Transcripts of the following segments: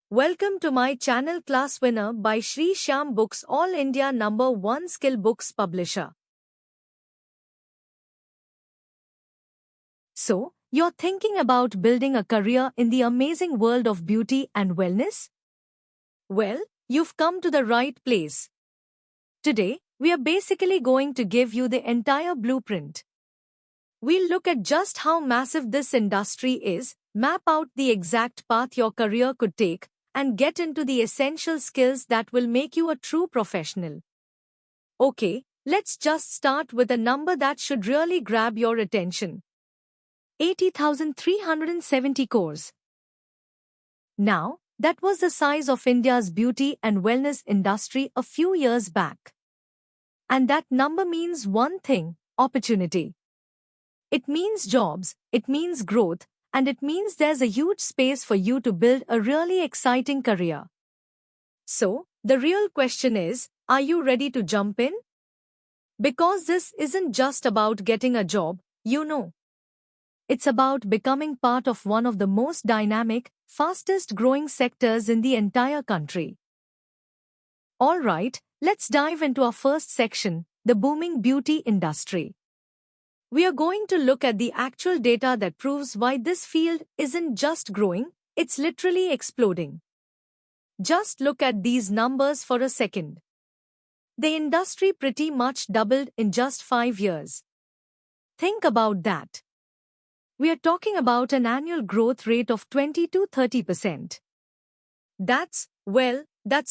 Welcome to my channel Class Winner by Shri Shyam Books, All India #1 skill books publisher. So, you're thinking about building a career in the amazing world of beauty and wellness? Well, you've come to the right place. Today, we are basically going to give you the entire blueprint. We'll look at just how massive this industry is, map out the exact path your career could take, and get into the essential skills that will make you a true professional. Okay, let's just start with a number that should really grab your attention. 80,370 crores. Now, that was the size of India's beauty and wellness industry a few years back. And that number means one thing: opportunity. It means jobs, it means growth, and it means there's a huge space for you to build a really exciting career. So, the real question is, are you ready to jump in? Because this isn't just about getting a job, It's about becoming part of one of the most dynamic, fastest growing sectors in the entire country. Alright, let's dive into our first section, the booming beauty industry. We are going to look at the actual data that proves why this field isn't just growing, it's literally exploding. Just look at these numbers for a second. The industry pretty much doubled in just 5 years. Think about that. We are talking about an annual growth rate of 20 to 30%. That's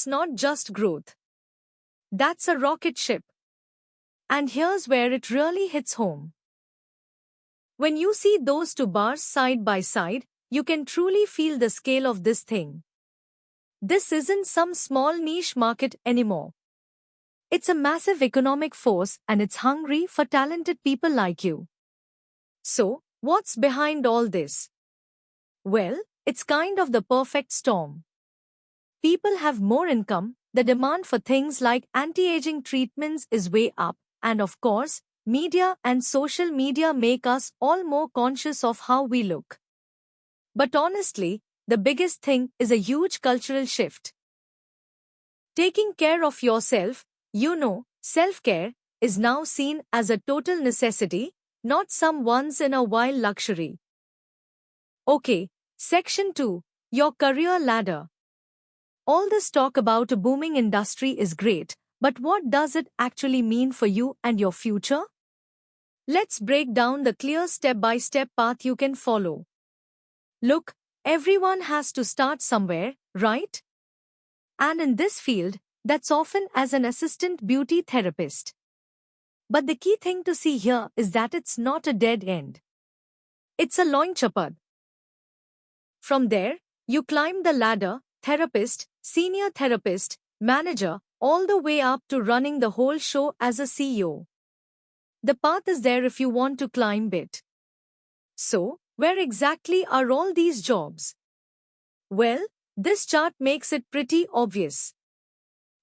not just growth. That's a rocket ship. And here's where it really hits home. When you see those two bars side by side, you can truly feel the scale of this thing. This isn't some small niche market anymore. It's a massive economic force, and it's hungry for talented people like you. So, what's behind all this? Well, it's kind of the perfect storm. People have more income, the demand for things like anti-aging treatments is way up, and of course, media and social media make us all more conscious of how we look. But honestly, the biggest thing is a huge cultural shift. Taking care of yourself, self-care, is now seen as a total necessity, not some once-in-a-while luxury. Okay, Section 2, your career ladder. All this talk about a booming industry is great, but what does it actually mean for you and your future? Let's break down the clear step-by-step path you can follow. Look, everyone has to start somewhere, right? And in this field, that's often as an assistant beauty therapist. But the key thing to see here is that it's not a dead end. It's a launch pad. From there, you climb the ladder: therapist, senior therapist, manager, all the way up to running the whole show as a CEO. The path is there if you want to climb it. So, where exactly are all these jobs? Well, this chart makes it pretty obvious.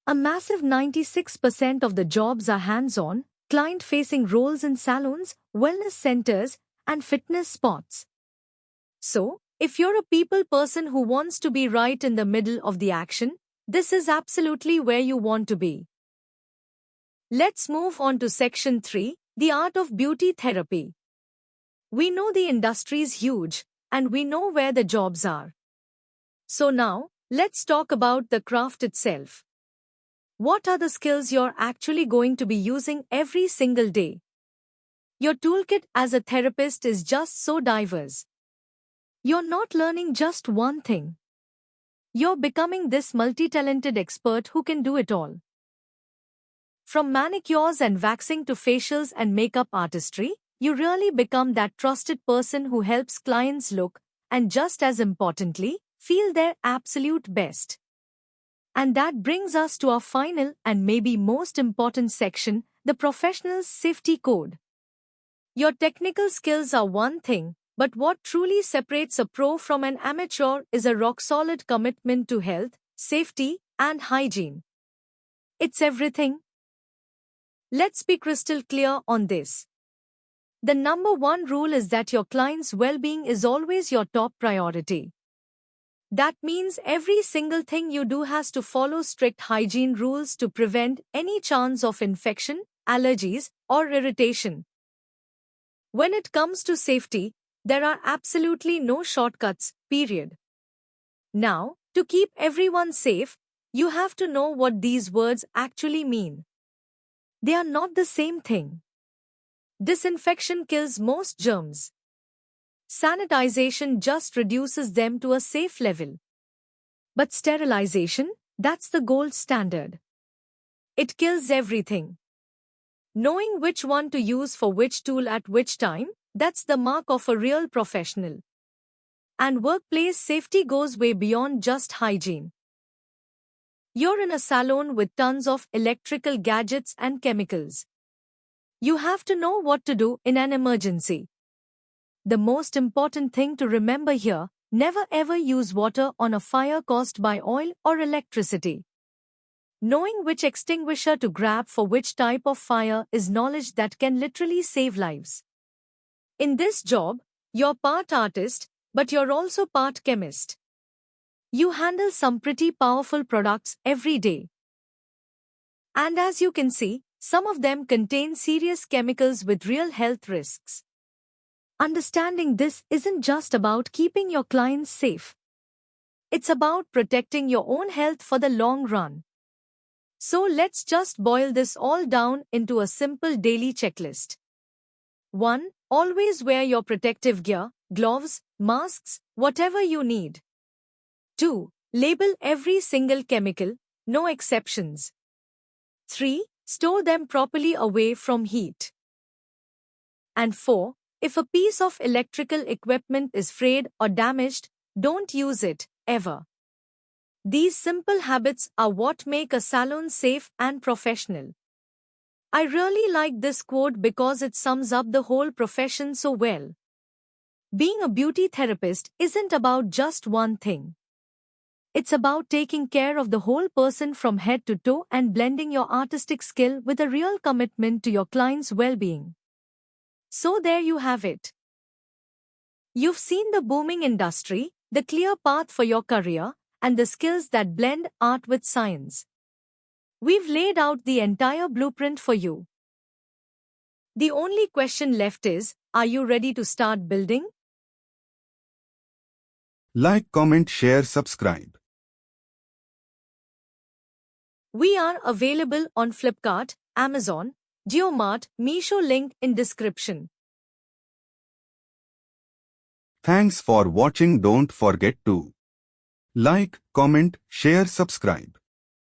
A massive 96% of the jobs are hands-on, client-facing roles in salons, wellness centers, and fitness spots. So, if you're a people person who wants to be right in the middle of the action, this is absolutely where you want to be. Let's move on to Section 3, the art of beauty therapy. We know the industry's huge, and we know where the jobs are. So now, let's talk about the craft itself. What are the skills you're actually going to be using every single day? Your toolkit as a therapist is just so diverse. You're not learning just one thing. You're becoming this multi-talented expert who can do it all. From manicures and waxing to facials and makeup artistry, you really become that trusted person who helps clients look, and just as importantly, feel their absolute best. And that brings us to our final and maybe most important section, the professional's safety code. Your technical skills are one thing, but what truly separates a pro from an amateur is a rock-solid commitment to health, safety, and hygiene. It's everything. Let's be crystal clear on this. The number one rule is that your client's well-being is always your top priority. That means every single thing you do has to follow strict hygiene rules to prevent any chance of infection, allergies, or irritation. When it comes to safety, there are absolutely no shortcuts, period. Now, to keep everyone safe, you have to know what these words actually mean. They are not the same thing. Disinfection kills most germs. Sanitization just reduces them to a safe level. But sterilization, that's the gold standard. It kills everything. Knowing which one to use for which tool at which time, that's the mark of a real professional. And workplace safety goes way beyond just hygiene. You're in a salon with tons of electrical gadgets and chemicals. You have to know what to do in an emergency. The most important thing to remember here, never ever use water on a fire caused by oil or electricity. Knowing which extinguisher to grab for which type of fire is knowledge that can literally save lives. In this job, you're part artist, but you're also part chemist. You handle some pretty powerful products every day. And as you can see, some of them contain serious chemicals with real health risks. Understanding this isn't just about keeping your clients safe. It's about protecting your own health for the long run. So let's just boil this all down into a simple daily checklist. 1. Always wear your protective gear, gloves, masks, whatever you need. 2. Label every single chemical, no exceptions. 3. Store them properly away from heat. And 4. If a piece of electrical equipment is frayed or damaged, don't use it, ever. These simple habits are what make a salon safe and professional. I really like this quote because it sums up the whole profession so well. Being a beauty therapist isn't about just one thing. It's about taking care of the whole person from head to toe and blending your artistic skill with a real commitment to your client's well-being. So there you have it. You've seen the booming industry, the clear path for your career, and the skills that blend art with science. We've laid out the entire blueprint for you. The only question left is, are you ready to start building? Like, comment, share, subscribe. We are available on Flipkart, Amazon, JioMart, Meesho, link in description. Thanks for watching. Don't forget to like, comment, share, subscribe.